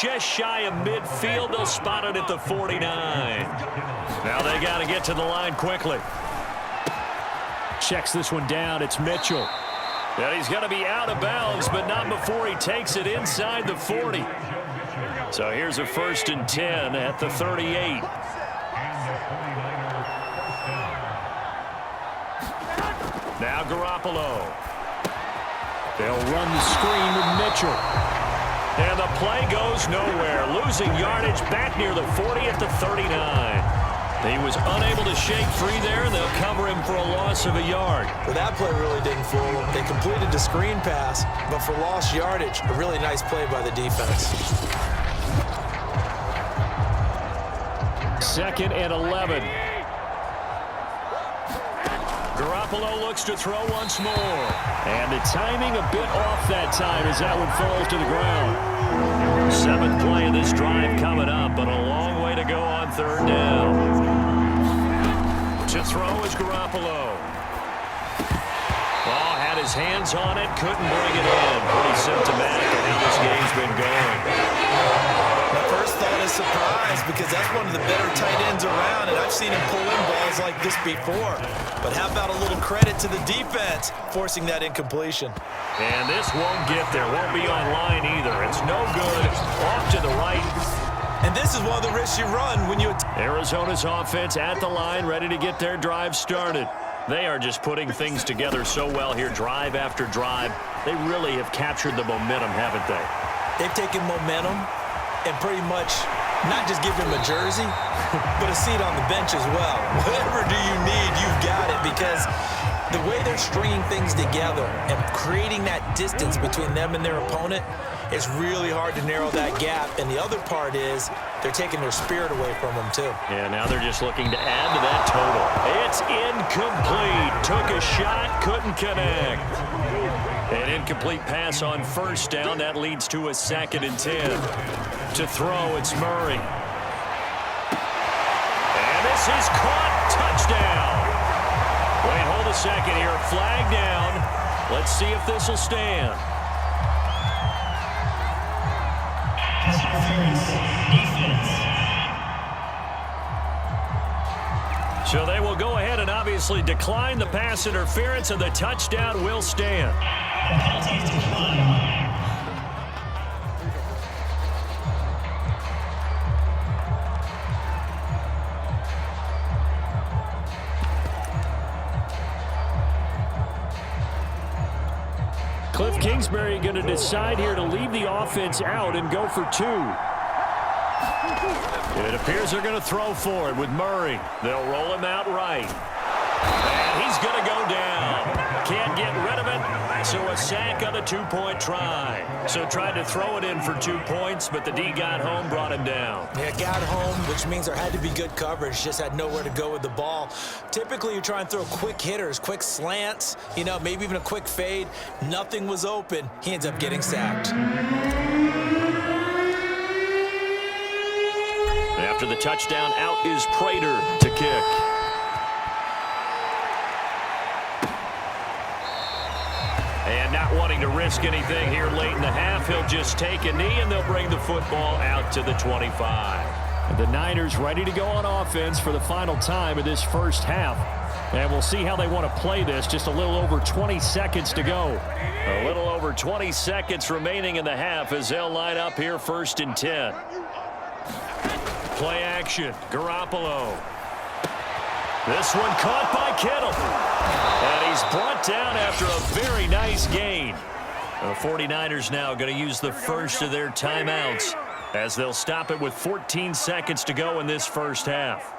just shy of midfield. They'll spot it at the 49. Now they got to get to the line quickly. Checks this one down. It's Mitchell. And he's going to be out of bounds, but not before he takes it inside the 40. So here's a 1st and 10 at the 38. Now Garoppolo. They'll run the screen with Mitchell. And the play goes nowhere. Losing yardage back near the 40 at the 39. He was unable to shake free there, and they'll cover him for a loss of a yard. Well, that play really didn't fool him. They completed the screen pass, but for lost yardage, a really nice play by the defense. 2nd and 11. Garoppolo looks to throw once more. And the timing a bit off that time as that one falls to the ground. 7th play of this drive coming up, but a long way to go on 3rd down. To throw is Garoppolo. Ball had his hands on it, couldn't bring it in. Pretty symptomatic of how this game's been going. My first thought is surprise, because that's one of the better tight ends around, and I've seen him pull in balls like this before. But how about a little credit to the defense forcing that incompletion? And this won't get there, won't be on line either. It's no good, off to the right. And this is one of the risks you run when you... Arizona's offense at the line, ready to get their drive started. They are just putting things together so well here, drive after drive. They really have captured the momentum, haven't they? They've taken momentum and pretty much not just give him a jersey, but a seat on the bench as well. Whatever do you need, you've got it, because the way they're stringing things together and creating that distance between them and their opponent, it's really hard to narrow that gap. And the other part is they're taking their spirit away from them, too. Yeah, now they're just looking to add to that total. It's incomplete. Took a shot, couldn't connect. An incomplete pass on 1st down. That leads to a 2nd and 10. To throw, it's Murray. And this is caught. Touchdown. Wait, hold a second here. Flag down. Let's see if this will stand. So they will go ahead and obviously decline the pass interference, and the touchdown will stand. Cliff Kingsbury going to decide here to leave the offense out and go for 2. It appears they're going to throw for it with Murray. They'll roll him out right. And he's going to go down. Can't get rid of it, so a sack on the 2-point try. So tried to throw it in for 2 points, but the D got home, brought him down. Yeah, got home, which means there had to be good coverage. Just had nowhere to go with the ball. Typically, you try and throw quick hitters, quick slants, you know, maybe even a quick fade. Nothing was open. He ends up getting sacked. After the touchdown, out is Prater to kick. And not wanting to risk anything here late in the half, he'll just take a knee, and they'll bring the football out to the 25. The Niners ready to go on offense for the final time of this first half. And we'll see how they want to play this. Just a little over 20 seconds to go. A little over 20 seconds remaining in the half as they'll line up here 1st and 10. Play action, Garoppolo. This one caught by Kittle. And he's brought down after a very nice gain. The 49ers now going to use the first of their timeouts as they'll stop it with 14 seconds to go in this first half.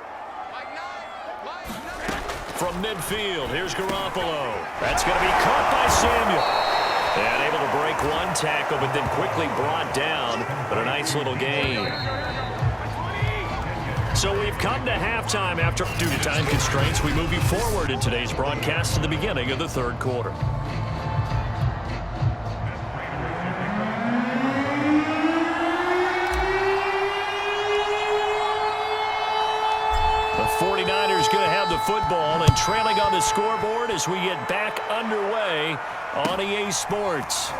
From midfield, here's Garoppolo. That's going to be caught by Samuel. And able to break one tackle, but then quickly brought down. But a nice little gain. So we've come to halftime after, due to time constraints, we move you forward in today's broadcast to the beginning of the 3rd quarter. The 49ers going to have the football and trailing on the scoreboard as we get back underway on EA Sports.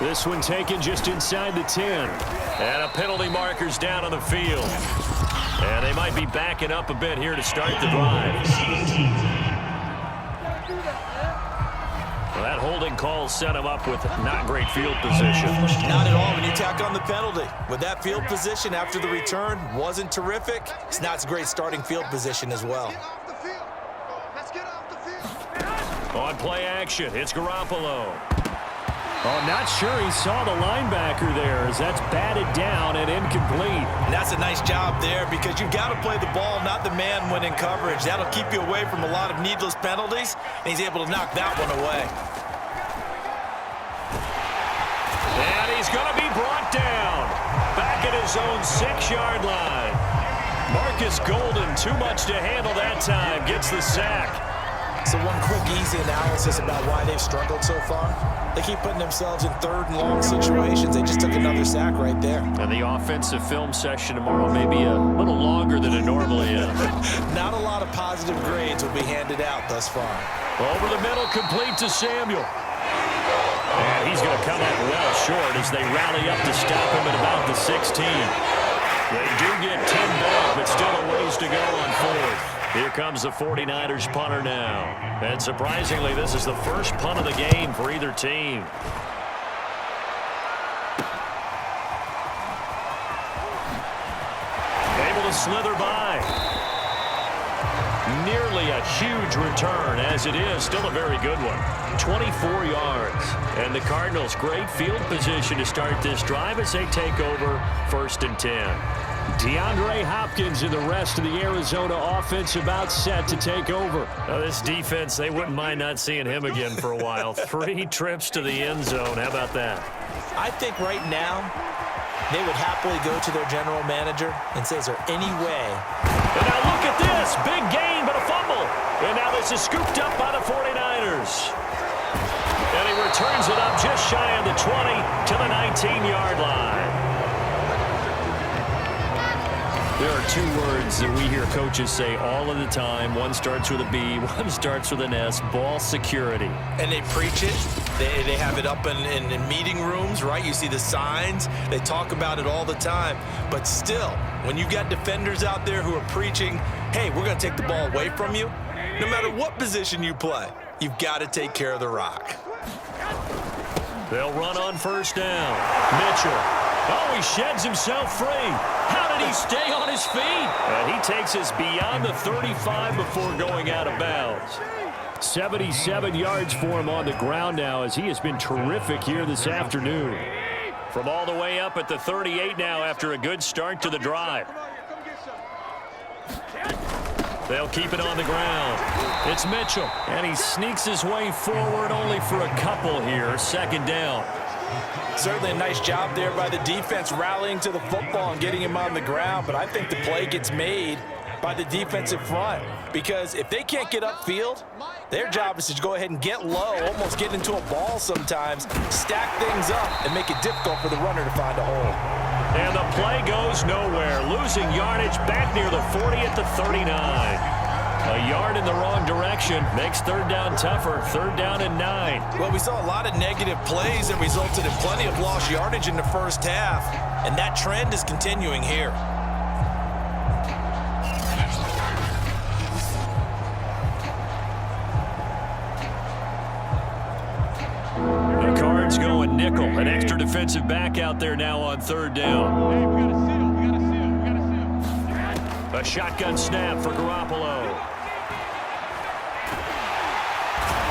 This one taken just inside the 10. And a penalty marker's down on the field. And they might be backing up a bit here to start the drive. Well, that holding call set him up with not great field position. Not at all when you tack on the penalty. With that field position after the return wasn't terrific. It's not a great starting field position as well. On play action, it's Garoppolo. Oh, not sure he saw the linebacker there as that's batted down and incomplete. And that's a nice job there because you've got to play the ball, not the man when in coverage. That'll keep you away from a lot of needless penalties, and he's able to knock that one away. And he's going to be brought down. Back at his own 6-yard line. Marcus Golden, too much to handle that time, gets the sack. So one quick, easy analysis about why they've struggled so far. They keep putting themselves in third and long situations. They just took another sack right there. And the offensive film session tomorrow may be a little longer than it normally is. Not a lot of positive grades will be handed out thus far. Over the middle, complete to Samuel. And he's going to come up well short as they rally up to stop him at about the 16. They do get 10 back, but still a ways to go on fourth. Here comes the 49ers punter now. And surprisingly, this is the first punt of the game for either team. Able to slither by. Nearly a huge return, as it is still a very good one. 24 yards. And the Cardinals, great field position to start this drive as they take over 1st and 10. DeAndre Hopkins and the rest of the Arizona offense about set to take over. Now this defense, they wouldn't mind not seeing him again for a while. 3 trips to the end zone. How about that? I think right now they would happily go to their general manager and say, is there any way? And now look at this. Big gain, but a fumble. And now this is scooped up by the 49ers. And he returns it up just shy of the 20 to the 19-yard line. There are 2 words that we hear coaches say all of the time. One starts with a B, one starts with an S, ball security. And they preach it. They have it up in meeting rooms, right? You see the signs. They talk about it all the time. But still, when you've got defenders out there who are preaching, hey, we're going to take the ball away from you, no matter what position you play, you've got to take care of the rock. They'll run on 1st down. Mitchell. Oh, he sheds himself free. How did he stay on his feet? And he takes us beyond the 35 before going out of bounds. 77 yards for him on the ground now as he has been terrific here this afternoon. From all the way up at the 38 now after a good start to the drive. They'll keep it on the ground. It's Mitchell, and he sneaks his way forward only for a couple here. 2nd down. Certainly a nice job there by the defense rallying to the football and getting him on the ground, but I think the play gets made by the defensive front because if they can't get upfield, their job is to go ahead and get low, almost get into a ball sometimes, stack things up, and make it difficult for the runner to find a hole. And the play goes nowhere, losing yardage back near the 40 at the 39. A yard in the wrong direction makes 3rd down tougher. 3rd down and 9. Well, we saw a lot of negative plays that resulted in plenty of lost yardage in the first half, and that trend is continuing here. The Cards going nickel. An extra defensive back out there now on 3rd down. A shotgun snap for Garoppolo.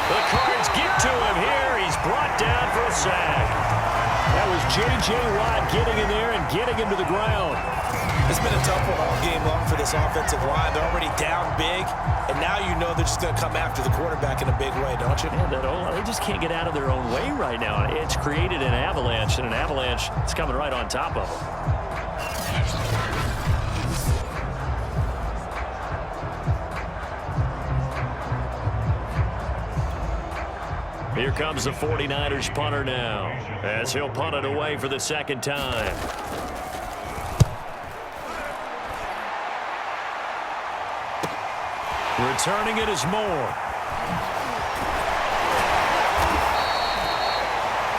The Cards get to him here. He's brought down for a sack. That was J.J. Watt getting in there and getting him to the ground. It's been a tough one all game long for this offensive line. They're already down big, and now you know they're just going to come after the quarterback in a big way, don't you? Yeah, they just can't get out of their own way right now. It's created an avalanche, and an avalanche is coming right on top of them. Here comes the 49ers punter now, as he'll punt it away for the 2nd time. Returning it is Moore.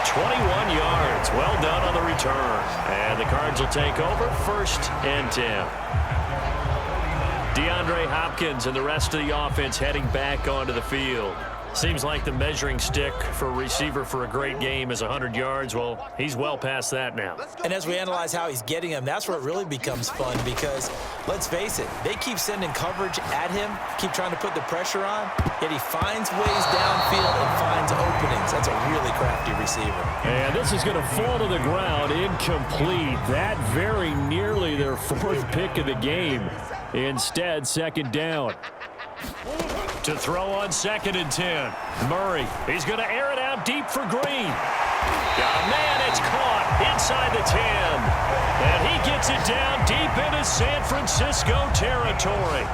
21 yards. Well done on the return. And the Cards will take over 1st and 10. DeAndre Hopkins and the rest of the offense heading back onto the field. Seems like the measuring stick for a receiver for a great game is 100 yards. Well, he's well past that now. And as we analyze how he's getting them, that's where it really becomes fun because, let's face it, they keep sending coverage at him, keep trying to put the pressure on, yet he finds ways downfield and finds openings. That's a really crafty receiver. And this is going to fall to the ground, incomplete. That very nearly their 4th pick of the game. Instead, 2nd down. To throw on 2nd and 10. Murray, he's going to air it out deep for Green. Got a man, it's caught inside the 10. And he gets it down deep into San Francisco territory.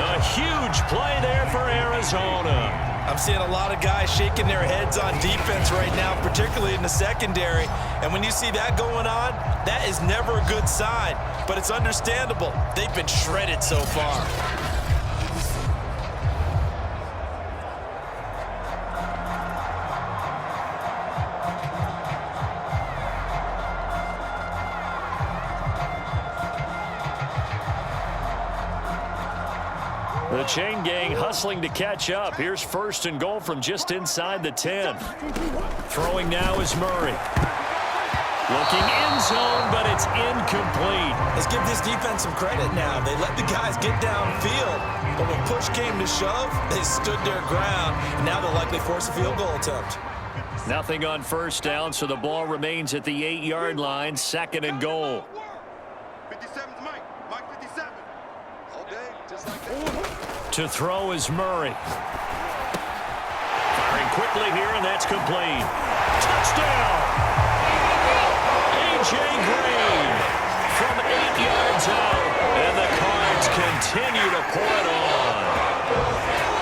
A huge play there for Arizona. I'm seeing a lot of guys shaking their heads on defense right now, particularly in the secondary. And when you see that going on, that is never a good sign. But it's understandable. They've been shredded so far. The chain gang hustling to catch up. Here's 1st and goal from just inside the 10. Throwing now is Murray. Looking end zone, but it's incomplete. Let's give this defense some credit now. They let the guys get downfield, but when push came to shove, they stood their ground, and now they'll likely force a field goal attempt. Nothing on 1st down, so the ball remains at the 8-yard line, 2nd and goal. 57's Mike. Mike 57. All day, just like that. To throw is Murray. Firing quickly here, and that's complete. Touchdown! A.J. Green from 8 yards out, and the Cards continue to pour it on.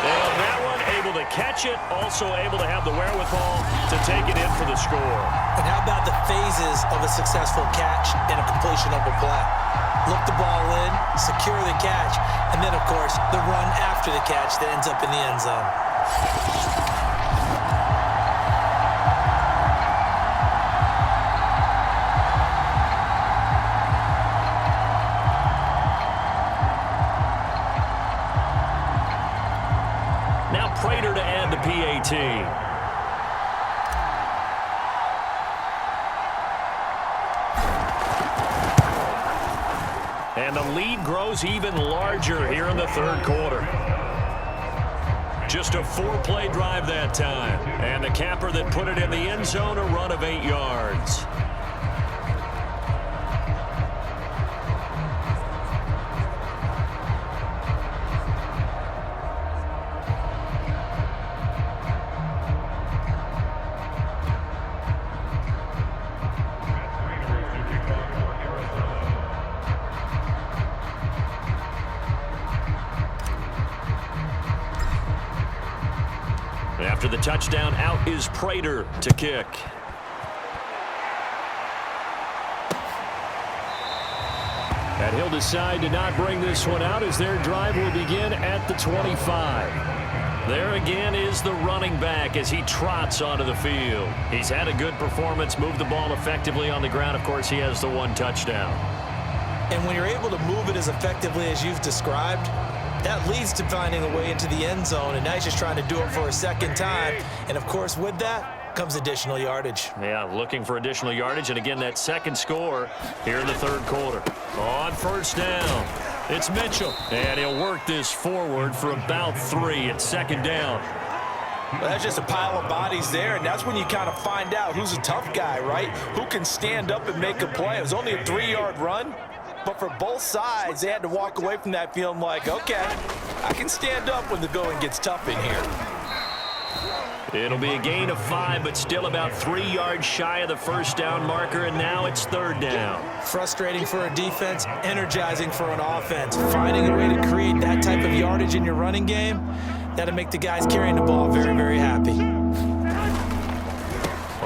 And that one able to catch it, also able to have the wherewithal to take it in for the score. And how about the phases of a successful catch and a completion of a play? Look the ball in, secure the catch, and then, of course, the run after the catch that ends up in the end zone. Now Prater to add the PAT. And the lead grows even larger here in the 3rd quarter. Just a 4-play drive that time. And the capper that put it in the end zone, a run of 8 yards. After the touchdown, out is Prater to kick. And he'll decide to not bring this one out as their drive will begin at the 25. There again is the running back as he trots onto the field. He's had a good performance, moved the ball effectively on the ground. Of course, he has the 1 touchdown. And when you're able to move it as effectively as you've described, that leads to finding a way into the end zone, and now he's just trying to do it for a 2nd time. And, of course, with that comes additional yardage. Yeah, looking for additional yardage, and again, that 2nd score here in the 3rd quarter. On 1st down, it's Mitchell, and he'll work this forward for about 3. It's 2nd down. Well, that's just a pile of bodies there, and that's when you kind of find out who's a tough guy, right? Who can stand up and make a play. It was only a 3-yard run. But for both sides, they had to walk away from that feeling like, okay, I can stand up when the going gets tough in here. It'll be a gain of 5, but still about 3 yards shy of the 1st down marker, and now it's 3rd down. Frustrating for a defense, energizing for an offense. Finding a way to create that type of yardage in your running game, that'll make the guys carrying the ball very, very happy.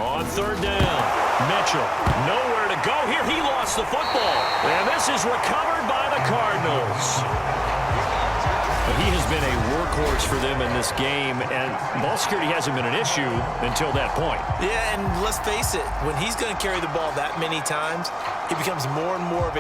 On 3rd down. Mitchell, nowhere to go here. He lost the football. And this is recovered by the Cardinals. He has been a workhorse for them in this game, and ball security hasn't been an issue until that point. Yeah, and let's face it, when he's going to carry the ball that many times, it becomes more and more of a